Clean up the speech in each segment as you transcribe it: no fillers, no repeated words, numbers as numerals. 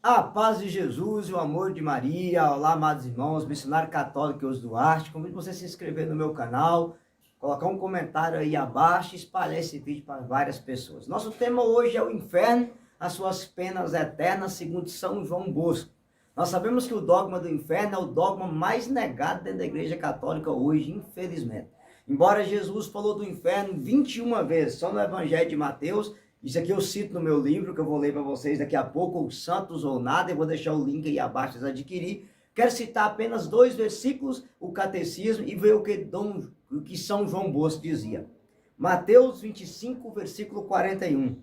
A paz de Jesus e o amor de Maria. Olá, amados irmãos, missionário católico Eus Duarte. Convido você a se inscrever no meu canal, colocar um comentário aí abaixo e espalhar esse vídeo para várias pessoas. Nosso tema hoje é o inferno, as suas penas eternas, segundo São João Bosco. Nós sabemos que o dogma do inferno é o dogma mais negado dentro da Igreja Católica hoje, infelizmente. Embora Jesus falou do inferno 21 vezes, só no Evangelho de Mateus. Isso aqui eu cito no meu livro, que eu vou ler para vocês daqui a pouco, Os Santos ou Nada, eu vou deixar o link aí abaixo para adquirir. Quero citar apenas 2 versículos, o Catecismo, e ver o que São João Bosco dizia. Mateus 25, versículo 41.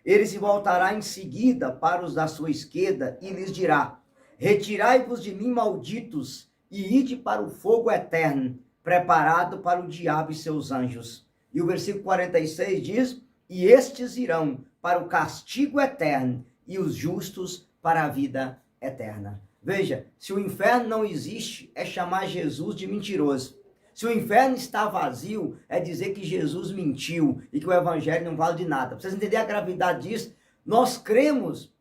Ele se voltará em seguida para os da sua esquerda e lhes dirá: retirai-vos de mim, malditos, e ide para o fogo eterno, preparado para o diabo e seus anjos. E o versículo 46 diz: e estes irão para o castigo eterno, e os justos para a vida eterna. Veja, se o inferno não existe, é chamar Jesus de mentiroso. Se o inferno está vazio, é dizer que Jesus mentiu e que o evangelho não vale de nada. Para vocês entenderem a gravidade disso, nós cremos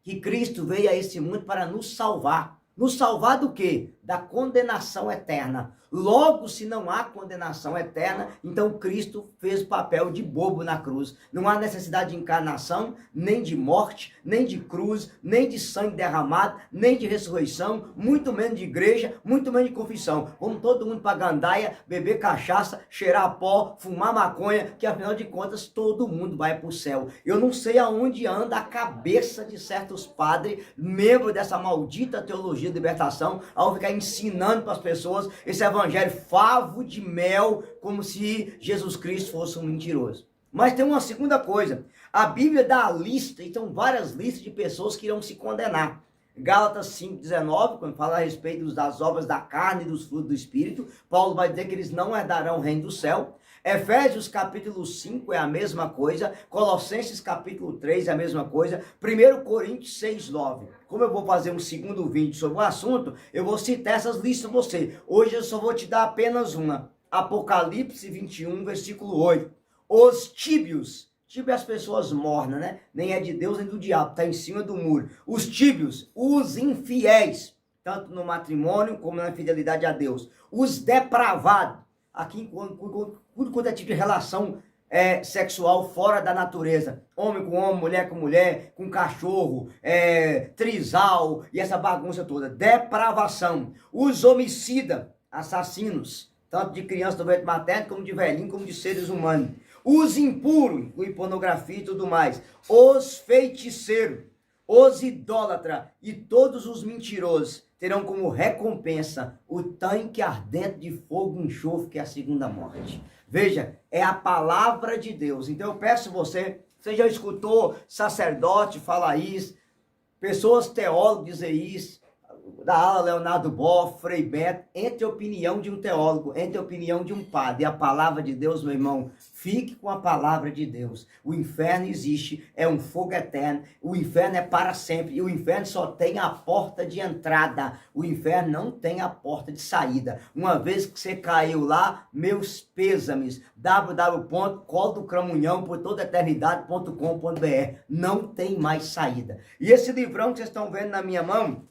que Cristo veio a esse mundo para nos salvar. Nos salvar do quê? Da condenação eterna. Logo, se não há condenação eterna, então Cristo fez o papel de bobo na cruz. Não há necessidade de encarnação, nem de morte, nem de cruz, nem de sangue derramado, nem de ressurreição, muito menos de igreja, muito menos de confissão. Vamos todo mundo para gandaia, beber cachaça, cheirar pó, fumar maconha, que afinal de contas todo mundo vai para o céu. Eu não sei aonde anda a cabeça de certos padres, membros dessa maldita teologia de libertação, ao ficar ensinando para as pessoas esse evangelho favo de mel, como se Jesus Cristo fosse um mentiroso. Mas tem uma segunda coisa, a Bíblia dá a lista, então várias listas de pessoas que irão se condenar. Gálatas 5,19, quando fala a respeito das obras da carne e dos frutos do Espírito, Paulo vai dizer que eles não herdarão o reino do céu. Efésios capítulo 5 é a mesma coisa, Colossenses capítulo 3 é a mesma coisa, 1 Coríntios 6,9. Como eu vou fazer um segundo vídeo sobre o assunto, eu vou citar essas listas para você. Hoje eu só vou te dar apenas uma. Apocalipse 21, versículo 8. Os tíbios. Tíbio é as pessoas mornas, né? Nem é de Deus nem do diabo, está em cima do muro. Os tíbios, os infiéis, tanto no matrimônio como na fidelidade a Deus. Os depravados, aqui quando é tipo de relação sexual fora da natureza. Homem com homem, mulher com mulher, com cachorro, trisal e essa bagunça toda. Depravação. Os homicidas, assassinos, tanto de criança do ventre materno, como de velhinho, como de seres humanos. Os impuros, inclui pornografia e tudo mais. Os feiticeiros, os idólatras e todos os mentirosos terão como recompensa o tanque ardente de fogo e enxofre, que é a segunda morte. Veja, é a palavra de Deus. Então eu peço você já escutou sacerdote falar isso, pessoas teólogos dizer isso, da ala Leonardo Boff, Frei Beto, entre a opinião de um teólogo, entre a opinião de um padre, e a palavra de Deus, meu irmão, fique com a palavra de Deus. O inferno existe, é um fogo eterno, o inferno é para sempre, e o inferno só tem a porta de entrada, o inferno não tem a porta de saída. Uma vez que você caiu lá, meus pêsames, www.cordocramunhão.todaeternidade.com.br, não tem mais saída. E esse livrão que vocês estão vendo na minha mão,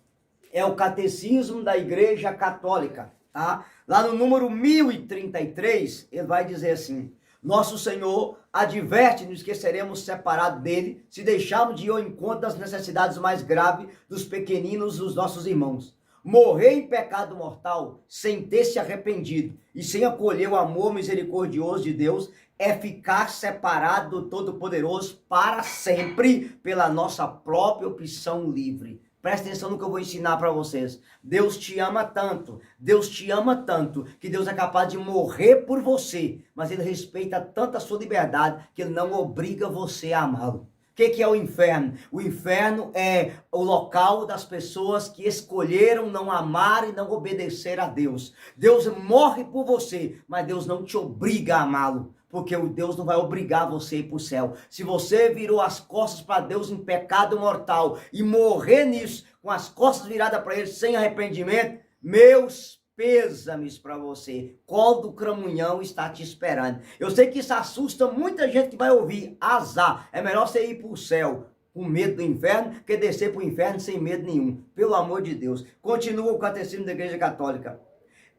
é o Catecismo da Igreja Católica, tá? Lá no número 1033, ele vai dizer assim: nosso Senhor adverte-nos que seremos separados dele se deixarmos de ir ao encontro das necessidades mais graves dos pequeninos dos nossos irmãos. Morrer em pecado mortal, sem ter se arrependido e sem acolher o amor misericordioso de Deus, é ficar separado do Todo-Poderoso para sempre pela nossa própria opção livre. Presta atenção no que eu vou ensinar para vocês. Deus te ama tanto, que Deus é capaz de morrer por você, mas Ele respeita tanto a sua liberdade que Ele não obriga você a amá-lo. O que é o inferno? O inferno é o local das pessoas que escolheram não amar e não obedecer a Deus. Deus morre por você, mas Deus não te obriga a amá-lo. Porque o Deus não vai obrigar você a ir para o céu. Se você virou as costas para Deus em pecado mortal e morrer nisso, com as costas viradas para Ele sem arrependimento, meus pêsames para você. Colo do Cramunhão está te esperando. Eu sei que isso assusta muita gente que vai ouvir. Azar, é melhor você ir para o céu com medo do inferno que descer para o inferno sem medo nenhum. Pelo amor de Deus. Continua o Catecismo da Igreja Católica.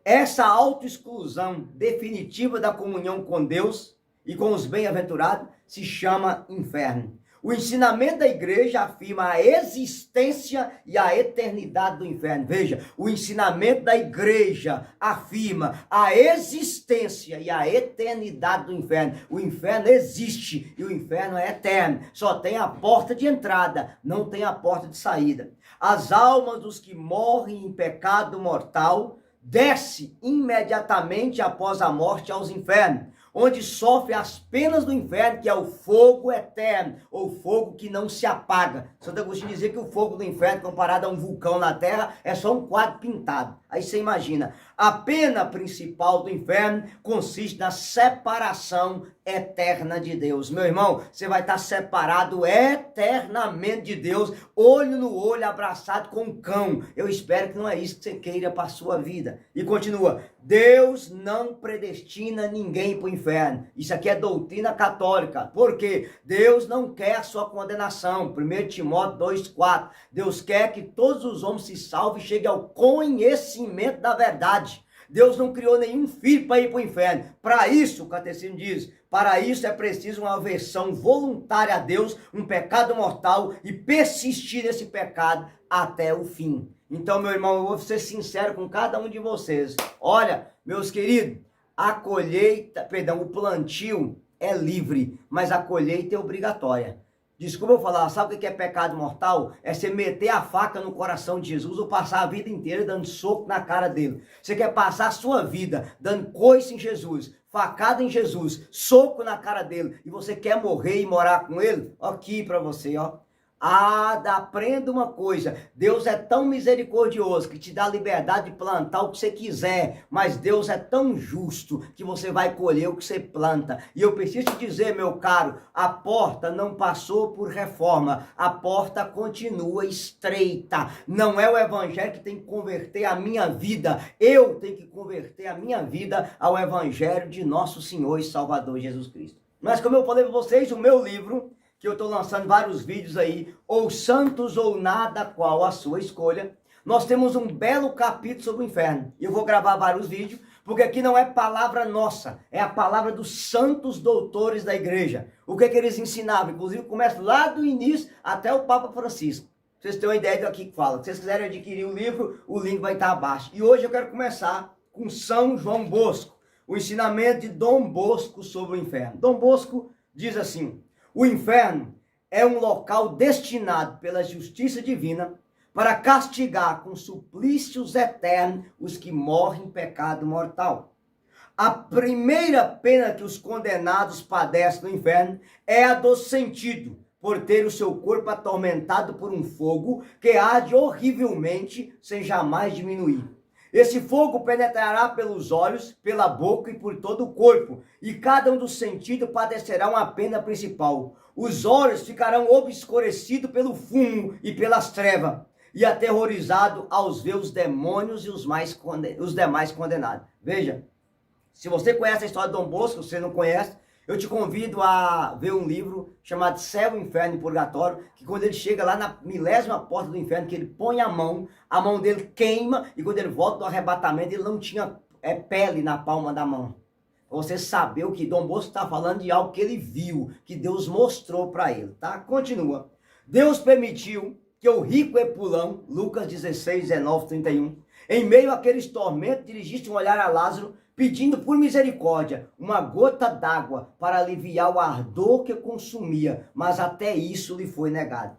Essa autoexclusão definitiva da comunhão com Deus e com os bem-aventurados se chama inferno. O ensinamento da igreja afirma a existência e a eternidade do inferno. Veja, o ensinamento da igreja afirma a existência e a eternidade do inferno. O inferno existe e o inferno é eterno. Só tem a porta de entrada, não tem a porta de saída. As almas dos que morrem em pecado mortal desce imediatamente após a morte aos infernos, onde sofre as penas do inferno, que é o fogo eterno, ou fogo que não se apaga. Santo Agostinho dizia que o fogo do inferno, comparado a um vulcão na terra, é só um quadro pintado. Aí você imagina, a pena principal do inferno consiste na separação eterna de Deus. Meu irmão, você vai estar separado eternamente de Deus, olho no olho, abraçado com um cão. Eu espero que não é isso que você queira para a sua vida. E continua, Deus não predestina ninguém para o inferno. Isso aqui é doutrina católica. Por quê? Deus não quer a sua condenação. 1 Timóteo 2,4. Deus quer que todos os homens se salvem e cheguem ao conhecimento da verdade. Deus não criou nenhum filho para ir para o inferno. Para isso, o Catecismo diz, para isso é preciso uma aversão voluntária a Deus, um pecado mortal e persistir nesse pecado até o fim. Então, meu irmão, eu vou ser sincero com cada um de vocês. Olha, meus queridos, a colheita, perdão, o plantio é livre, mas a colheita é obrigatória. Desculpa eu falar, sabe o que é pecado mortal? É você meter a faca no coração de Jesus ou passar a vida inteira dando soco na cara dele. Você quer passar a sua vida dando coice em Jesus, facada em Jesus, soco na cara dele, e você quer morrer e morar com ele? Aqui para você, ó. Aprenda uma coisa, Deus é tão misericordioso que te dá liberdade de plantar o que você quiser, mas Deus é tão justo que você vai colher o que você planta. E eu preciso te dizer, meu caro, a porta não passou por reforma, a porta continua estreita. Não é o evangelho que tem que converter a minha vida, eu tenho que converter a minha vida ao evangelho de nosso Senhor e Salvador Jesus Cristo. Mas como eu falei para vocês, o meu livro, que eu estou lançando vários vídeos aí, ou santos ou nada, qual a sua escolha, nós temos um belo capítulo sobre o inferno. E eu vou gravar vários vídeos, porque aqui não é palavra nossa, é a palavra dos santos doutores da igreja. O que eles ensinavam? Inclusive, começa lá do início até o Papa Francisco. Vocês têm uma ideia do que fala. Se vocês quiserem adquirir o livro, o link vai estar abaixo. E hoje eu quero começar com São João Bosco, o ensinamento de Dom Bosco sobre o inferno. Dom Bosco diz assim: o inferno é um local destinado pela justiça divina para castigar com suplícios eternos os que morrem em pecado mortal. A primeira pena que os condenados padecem no inferno é a do sentido, por ter o seu corpo atormentado por um fogo que arde horrivelmente sem jamais diminuir. Esse fogo penetrará pelos olhos, pela boca e por todo o corpo, e cada um dos sentidos padecerá uma pena principal. Os olhos ficarão obscurecidos pelo fumo e pelas trevas, e aterrorizado aos ver os demônios e os demais condenados. Veja, se você conhece a história de Dom Bosco, se você não conhece, eu te convido a ver um livro chamado Céu, Inferno e Purgatório, que quando ele chega lá na milésima porta do inferno, que ele põe a mão dele queima, e quando ele volta do arrebatamento, ele não tinha pele na palma da mão. Pra você saber o que Dom Bosco está falando de algo que ele viu, que Deus mostrou para ele, tá? Continua. Deus permitiu que o rico Epulão, Lucas 16, 19, 31, em meio àqueles tormentos, dirigisse um olhar a Lázaro, pedindo por misericórdia uma gota d'água para aliviar o ardor que consumia, mas até isso lhe foi negado.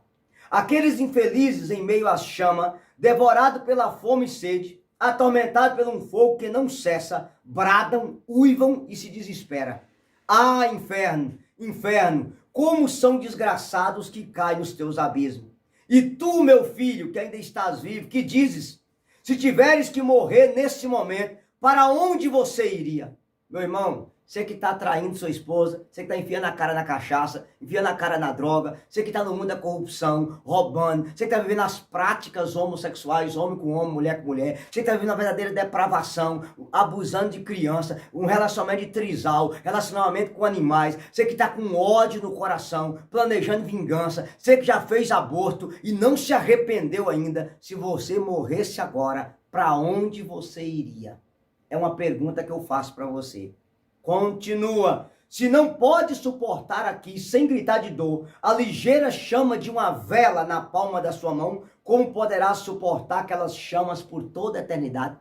Aqueles infelizes em meio às chamas, devorados pela fome e sede, atormentados por um fogo que não cessa, bradam, uivam e se desesperam. Ah, inferno, inferno, como são desgraçados que caem nos teus abismos. E tu, meu filho, que ainda estás vivo, que dizes, se tiveres que morrer nesse momento, para onde você iria? Meu irmão, Você que está traindo sua esposa, você que está enfiando a cara na cachaça, enfiando a cara na droga, você que está no mundo da corrupção, roubando, você que está vivendo as práticas homossexuais, homem com homem, mulher com mulher, você que está vivendo uma verdadeira depravação, abusando de criança, um relacionamento de trisal, relacionamento com animais, você que está com ódio no coração, planejando vingança, você que já fez aborto e não se arrependeu ainda, se você morresse agora, para onde você iria? É uma pergunta que eu faço para você. Continua. Se não pode suportar aqui, sem gritar de dor, a ligeira chama de uma vela na palma da sua mão, como poderá suportar aquelas chamas por toda a eternidade?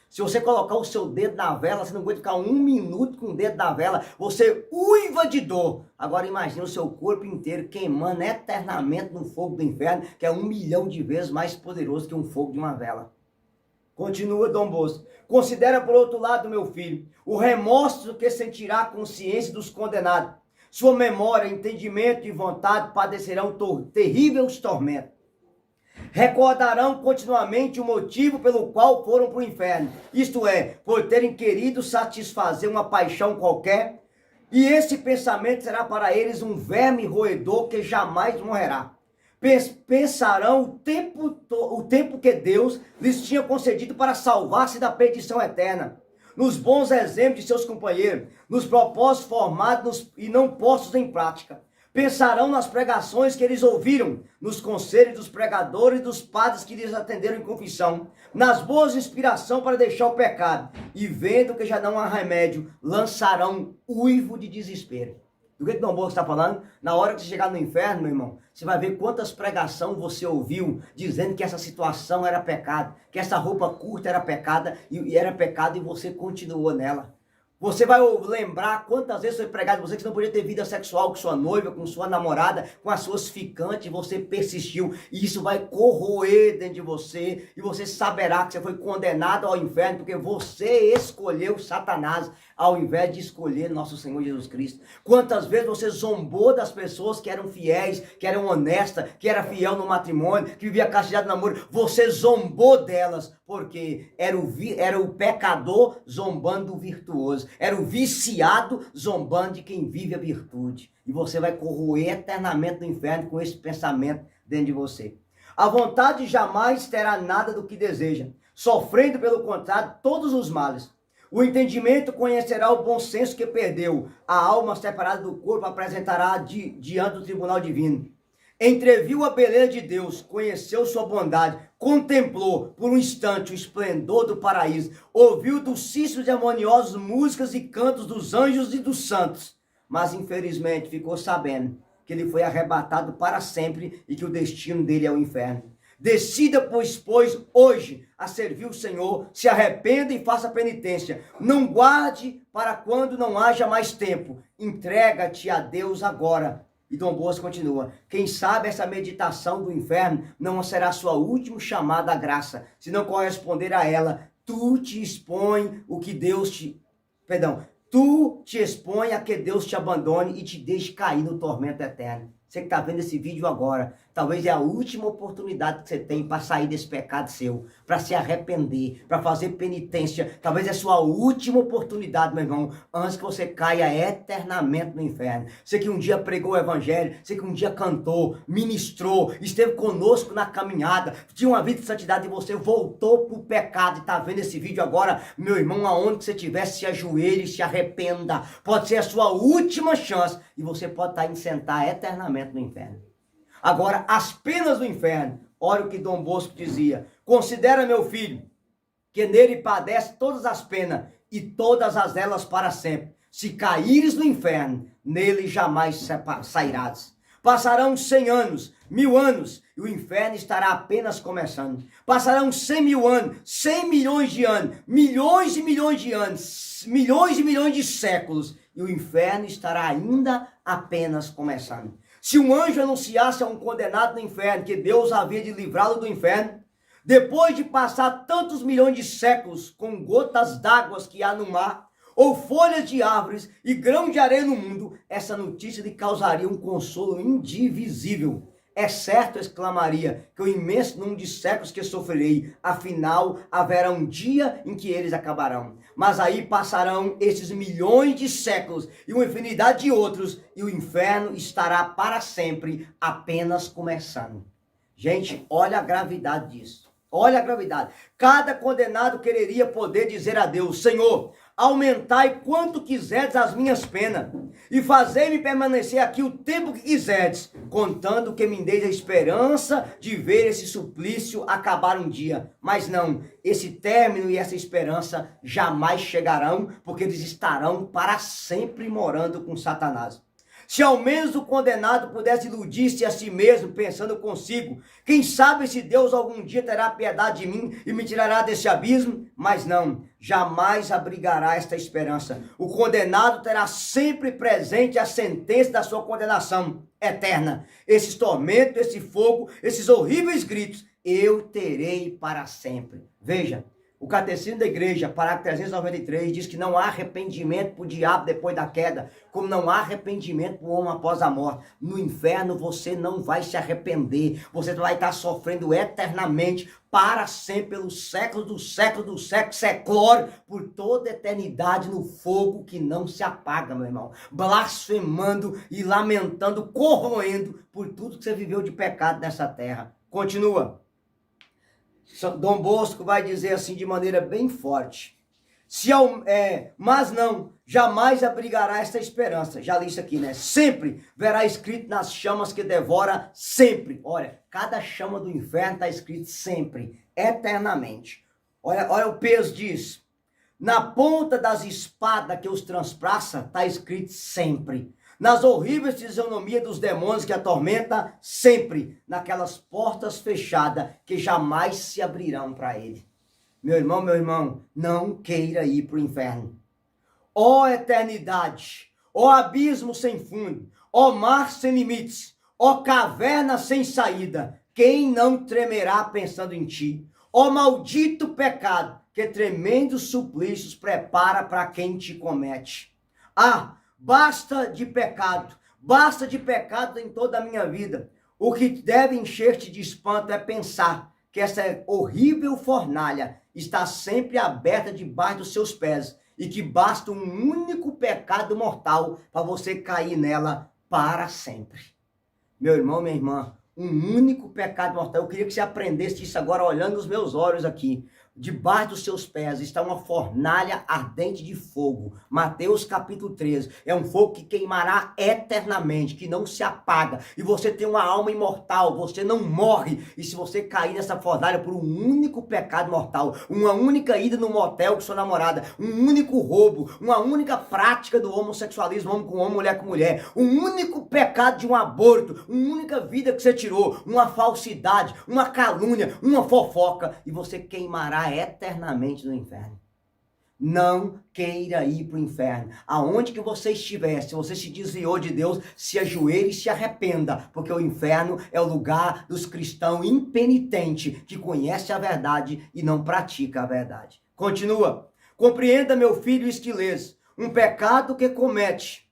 Se você colocar o seu dedo na vela, você não aguenta ficar 1 minuto com o dedo na vela, você uiva de dor. Agora imagine o seu corpo inteiro queimando eternamente no fogo do inferno, que é 1 milhão de vezes mais poderoso que um fogo de uma vela. Continua Dom Bosco. Considera por outro lado, meu filho, o remorso que sentirá a consciência dos condenados. Sua memória, entendimento e vontade padecerão terríveis tormentos. Recordarão continuamente o motivo pelo qual foram para o inferno. Isto é, por terem querido satisfazer uma paixão qualquer. E esse pensamento será para eles um verme roedor que jamais morrerá. Pensarão o tempo que Deus lhes tinha concedido para salvar-se da perdição eterna, nos bons exemplos de seus companheiros, nos propósitos formados e não postos em prática. Pensarão nas pregações que eles ouviram, nos conselhos dos pregadores e dos padres que lhes atenderam em confissão, nas boas inspirações para deixar o pecado, e vendo que já não há remédio, lançarão uivo de desespero. Do que Dom Bosco está falando? Na hora que você chegar no inferno, meu irmão, você vai ver quantas pregações você ouviu dizendo que essa situação era pecado, que essa roupa curta era pecada e era pecado e você continuou nela. Você vai lembrar quantas vezes foi pregado você que não podia ter vida sexual com sua noiva, com sua namorada, com as suas ficantes, e você persistiu. E isso vai corroer dentro de você, e você saberá que você foi condenado ao inferno, porque você escolheu Satanás, ao invés de escolher nosso Senhor Jesus Cristo. Quantas vezes você zombou das pessoas que eram fiéis, que eram honestas, que eram fiel no matrimônio, que vivia castidade no namoro. Você zombou delas, porque era o pecador zombando do virtuoso. Era o viciado zombando de quem vive a virtude. E você vai corroer eternamente no inferno com esse pensamento dentro de você. A vontade jamais terá nada do que deseja, sofrendo pelo contrário todos os males. O entendimento conhecerá o bom senso que perdeu. A alma separada do corpo apresentará diante do tribunal divino. Entreviu a beleza de Deus, conheceu sua bondade, contemplou por um instante o esplendor do paraíso, ouviu docícios e harmoniosas músicas e cantos dos anjos e dos santos, mas infelizmente ficou sabendo que ele foi arrebatado para sempre e que o destino dele é o inferno. Decida, pois, hoje a servir o Senhor, se arrependa e faça penitência. Não guarde para quando não haja mais tempo. Entrega-te a Deus agora. E Dom Bosco continua. Quem sabe essa meditação do inferno não será sua última chamada à graça. Se não corresponder a ela, tu te expõe a que Deus te abandone e te deixe cair no tormento eterno. Você que está vendo esse vídeo agora, talvez é a última oportunidade que você tem para sair desse pecado seu, para se arrepender, para fazer penitência. Talvez é a sua última oportunidade, meu irmão, antes que você caia eternamente no inferno. Você que um dia pregou o evangelho, você que um dia cantou, ministrou, esteve conosco na caminhada, tinha uma vida de santidade e você voltou para o pecado e está vendo esse vídeo agora, meu irmão, aonde que você estiver, se ajoelhe e se arrependa. Pode ser a sua última chance e você pode estar indo sentar eternamente no inferno. Agora, as penas do inferno, olha o que Dom Bosco dizia: considera, meu filho, que nele padece todas as penas e todas as elas para sempre. Se caíres no inferno, nele jamais sairás. Passarão 100 anos, 1000 anos, e o inferno estará apenas começando. Passarão 100.000 anos, 100 milhões de anos, milhões e milhões de anos, milhões e milhões de séculos, e o inferno estará ainda apenas começando. Se um anjo anunciasse a um condenado no inferno que Deus havia de livrá-lo do inferno, depois de passar tantos milhões de séculos com gotas d'água que há no mar, ou folhas de árvores e grão de areia no mundo, essa notícia lhe causaria um consolo indivisível. É certo, exclamaria, que o imenso número de séculos que sofrerei, afinal, haverá um dia em que eles acabarão. Mas aí passarão esses milhões de séculos e uma infinidade de outros, e o inferno estará para sempre apenas começando. Gente, olha a gravidade disso. Olha a gravidade. Cada condenado quereria poder dizer a Deus: Senhor, aumentai quanto quiserdes as minhas penas, e fazei-me permanecer aqui o tempo que quiserdes, contando que me deis a esperança de ver esse suplício acabar um dia. Mas não, esse término e essa esperança jamais chegarão, porque eles estarão para sempre morando com Satanás. Se ao menos o condenado pudesse iludir-se a si mesmo, pensando consigo, quem sabe se Deus algum dia terá piedade de mim e me tirará desse abismo? Mas não, jamais abrigará esta esperança. O condenado terá sempre presente a sentença da sua condenação eterna. Esses tormentos, esse fogo, esses horríveis gritos, eu terei para sempre. Veja, o Catecismo da Igreja, parágrafo 393, diz que não há arrependimento para o diabo depois da queda, como não há arrependimento para o homem após a morte. No inferno você não vai se arrepender, você vai estar sofrendo eternamente, para sempre, pelos séculos dos séculos do século, seclório, por toda a eternidade no fogo que não se apaga, meu irmão. Blasfemando e lamentando, corroendo por tudo que você viveu de pecado nessa terra. Continua. Dom Bosco vai dizer assim de maneira bem forte: mas não, jamais abrigará esta esperança. Já li isso aqui, né? Sempre verá escrito nas chamas que devora sempre. Olha, cada chama do inferno está escrito sempre, eternamente. Olha o peso disso. Na ponta das espadas que os transpassa, está escrito sempre. Nas horríveis fisionomias dos demônios que atormenta, sempre. Naquelas portas fechadas que jamais se abrirão para ele. Meu irmão, não queira ir para o inferno. Ó eternidade, ó abismo sem fundo, ó mar sem limites, ó caverna sem saída, quem não tremerá pensando em ti? Ó maldito pecado, que tremendos suplícios prepara para quem te comete. Ah, basta de pecado em toda a minha vida. O que deve encher-te de espanto é pensar que essa horrível fornalha está sempre aberta debaixo dos seus pés e que basta um único pecado mortal para você cair nela para sempre. Meu irmão, minha irmã, um único pecado mortal. Eu queria que você aprendesse isso agora olhando os meus olhos aqui. Debaixo dos seus pés está uma fornalha ardente de fogo. Mateus capítulo 13. É um fogo que queimará eternamente, que não se apaga. E você tem uma alma imortal, você não morre. E se você cair nessa fornalha por um único pecado mortal, uma única ida no motel com sua namorada, um único roubo, uma única prática do homossexualismo, homem com homem, mulher com mulher, um único pecado de um aborto, uma única vida que você tirou, uma falsidade, uma calúnia, uma fofoca, e você queimará eternamente no inferno. Não queira ir para o inferno. Aonde que você estiver, se você se desviou de Deus, se ajoelhe e se arrependa, porque o inferno é o lugar dos cristãos impenitentes que conhecem a verdade e não praticam a verdade. Continua. Compreenda, meu filho esquilês, um pecado que comete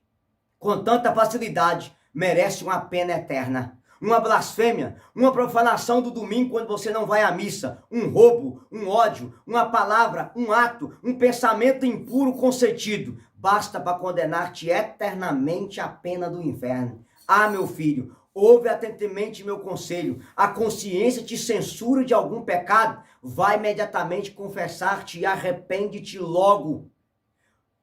com tanta facilidade merece uma pena eterna. Uma blasfêmia, uma profanação do domingo quando você não vai à missa, um roubo, um ódio, uma palavra, um ato, um pensamento impuro consentido, basta para condenar-te eternamente à pena do inferno. Ah, meu filho, ouve atentamente meu conselho. A consciência te censura de algum pecado, vai imediatamente confessar-te e arrepende-te logo.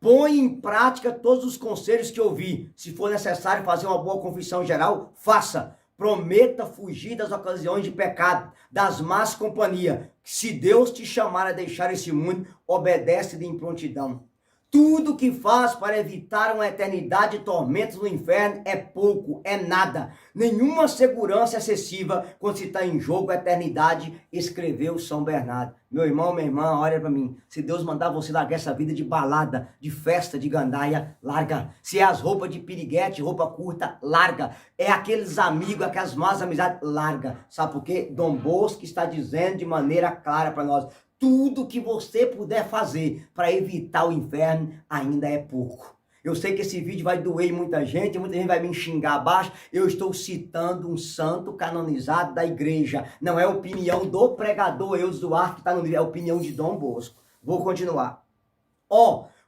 Põe em prática todos os conselhos que ouvi. Se for necessário fazer uma boa confissão geral, faça. Prometa fugir das ocasiões de pecado, das más companhias. Se Deus te chamar a deixar esse mundo, obedece de improntidão. Tudo que faz para evitar uma eternidade de tormentos no inferno é pouco, é nada. Nenhuma segurança excessiva quando se está em jogo a eternidade, escreveu São Bernardo. Meu irmão, minha irmã, olha para mim. Se Deus mandar você largar essa vida de balada, de festa, de gandaia, larga. Se é as roupas de piriguete, roupa curta, larga. É aqueles amigos, aquelas más amizades, larga. Sabe por quê? Dom Bosco está dizendo de maneira clara para nós. Tudo que você puder fazer para evitar o inferno ainda é pouco. Eu sei que esse vídeo vai doer em muita gente vai me xingar abaixo. Eu estou citando um santo canonizado da igreja. Não é opinião do pregador Eudes Duarte que está no livro, é opinião de Dom Bosco. Vou continuar.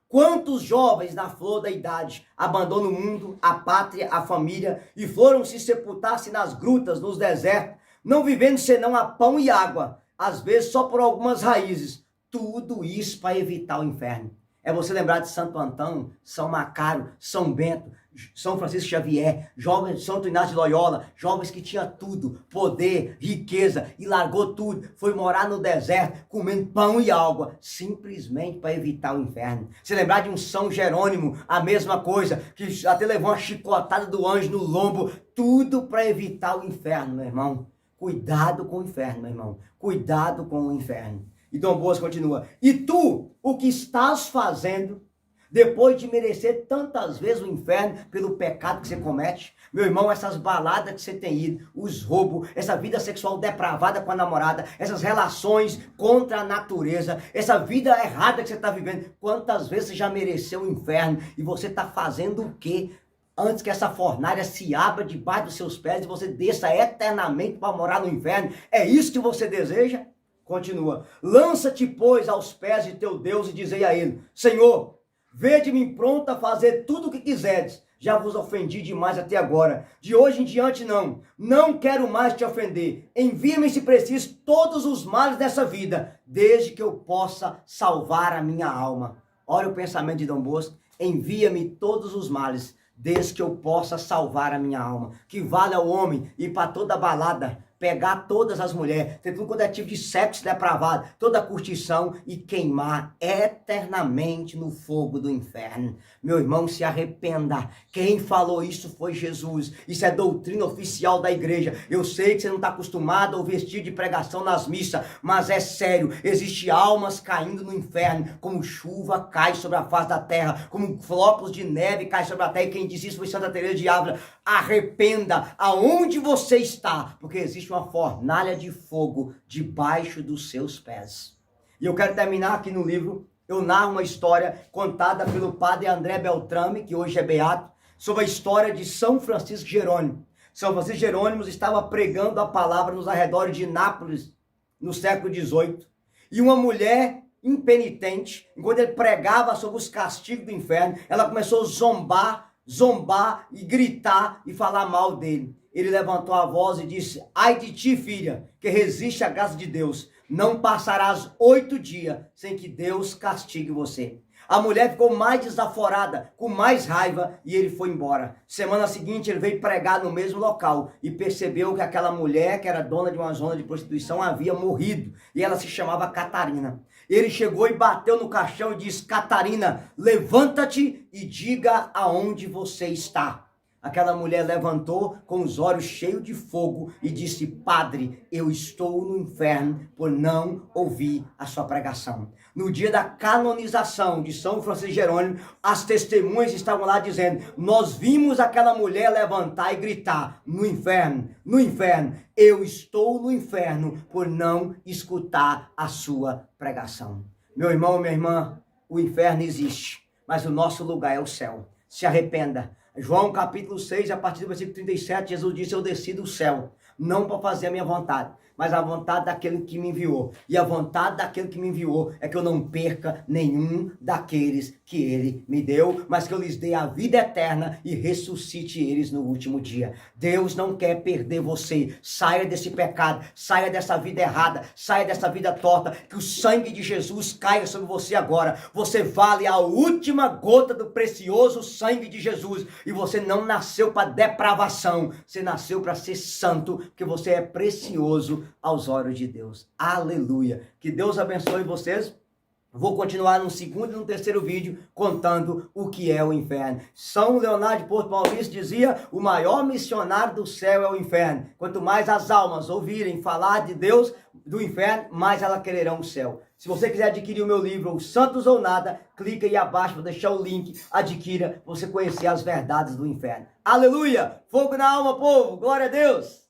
Quantos jovens na flor da idade abandonam o mundo, a pátria, a família e foram se sepultar-se nas grutas, nos desertos, não vivendo senão a pão e água, às vezes só por algumas raízes. Tudo isso para evitar o inferno. É você lembrar de Santo Antão, São Macário, São Bento, São Francisco Xavier, jovens, Santo Inácio de Loyola, jovens que tinham tudo, poder, riqueza, e largou tudo, foi morar no deserto, comendo pão e água, simplesmente para evitar o inferno. Se lembrar de um São Jerônimo, a mesma coisa, que até levou uma chicotada do anjo no lombo, tudo para evitar o inferno, meu irmão. Cuidado com o inferno, meu irmão, cuidado com o inferno. E Dom Bosco continua, e tu, o que estás fazendo, depois de merecer tantas vezes o inferno pelo pecado que você comete? Meu irmão, essas baladas que você tem ido, os roubos, essa vida sexual depravada com a namorada, essas relações contra a natureza, essa vida errada que você está vivendo, quantas vezes você já mereceu o inferno? E você está fazendo o quê? Antes que essa fornalha se abra debaixo dos seus pés e você desça eternamente para morar no inferno, é isso que você deseja? Continua, lança-te, pois, aos pés de teu Deus e dizei a ele, Senhor, vede-me pronto a fazer tudo o que quiseres, já vos ofendi demais até agora, de hoje em diante não quero mais te ofender, envia-me se preciso todos os males dessa vida, desde que eu possa salvar a minha alma. Olha o pensamento de Dom Bosco, envia-me todos os males, desde que eu possa salvar a minha alma. Que vale ao homem ir para toda balada, pegar todas as mulheres, ter tudo quanto é tipo de sexo depravado, toda a curtição e queimar eternamente no fogo do inferno. Meu irmão, se arrependa. Quem falou isso foi Jesus. Isso é doutrina oficial da igreja. Eu sei que você não está acostumado a ouvir esse tipo de pregação nas missas, mas é sério. Existem almas caindo no inferno, como chuva cai sobre a face da terra, como flocos de neve cai sobre a terra. E quem disse isso foi Santa Teresa de Ávila. Arrependa aonde você está, porque existe uma fornalha de fogo debaixo dos seus pés. E eu quero terminar aqui no livro, eu narro uma história contada pelo padre André Beltrame, que hoje é beato, sobre a história de São Francisco Jerônimo. São Francisco Jerônimo estava pregando a palavra nos arredores de Nápoles, no século XVIII, e uma mulher impenitente, enquanto ele pregava sobre os castigos do inferno, ela começou a zombar e gritar e falar mal dele. Ele levantou a voz e disse, ai de ti, filha, que resiste à graça de Deus, não passarás 8 dias sem que Deus castigue você. A mulher ficou mais desaforada, com mais raiva, e ele foi embora. Semana seguinte ele veio pregar no mesmo local e percebeu que aquela mulher, que era dona de uma zona de prostituição, havia morrido, e ela se chamava Catarina. Ele chegou e bateu no caixão e disse, Catarina, levanta-te e diga aonde você está. Aquela mulher levantou com os olhos cheios de fogo e disse, Padre, eu estou no inferno por não ouvir a sua pregação. No dia da canonização de São Francisco Jerônimo, as testemunhas estavam lá dizendo, nós vimos aquela mulher levantar e gritar, no inferno, eu estou no inferno por não escutar a sua pregação. Meu irmão, minha irmã, o inferno existe, mas o nosso lugar é o céu. Se arrependa. João capítulo 6, a partir do versículo 37, Jesus disse, eu desci do céu, não para fazer a minha vontade, mas a vontade daquele que me enviou. E a vontade daquele que me enviou é que eu não perca nenhum daqueles que ele me deu, mas que eu lhes dê a vida eterna e ressuscite eles no último dia. Deus não quer perder você. Saia desse pecado, saia dessa vida errada, saia dessa vida torta, que o sangue de Jesus caia sobre você agora. Você vale a última gota do precioso sangue de Jesus. E você não nasceu para depravação, você nasceu para ser santo, porque você é precioso aos olhos de Deus. Aleluia. Que Deus abençoe vocês. Vou continuar no segundo e no terceiro vídeo contando o que é o inferno. São Leonardo de Porto Maurício dizia, o maior missionário do céu é o inferno. Quanto mais as almas ouvirem falar de Deus, do inferno, mais elas quererão o céu. Se você quiser adquirir o meu livro, Os Santos ou Nada, clica aí abaixo, vou deixar o link, adquira, você conhecer as verdades do inferno. Aleluia! Fogo na alma, povo! Glória a Deus!